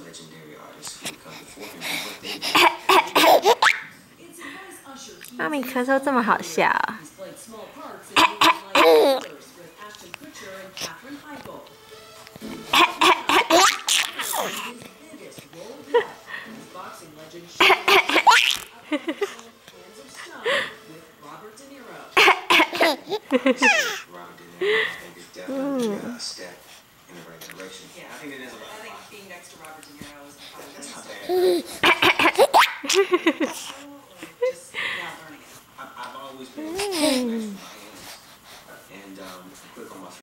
legendary artists who come before him and what they did. 妈咪咳嗽这么好笑。Robert De Niro, I think, is definitely a step in the right direction. Yeah, I think it is. I think being next to Robert De Niro is just now learning it. I've always been and quick on my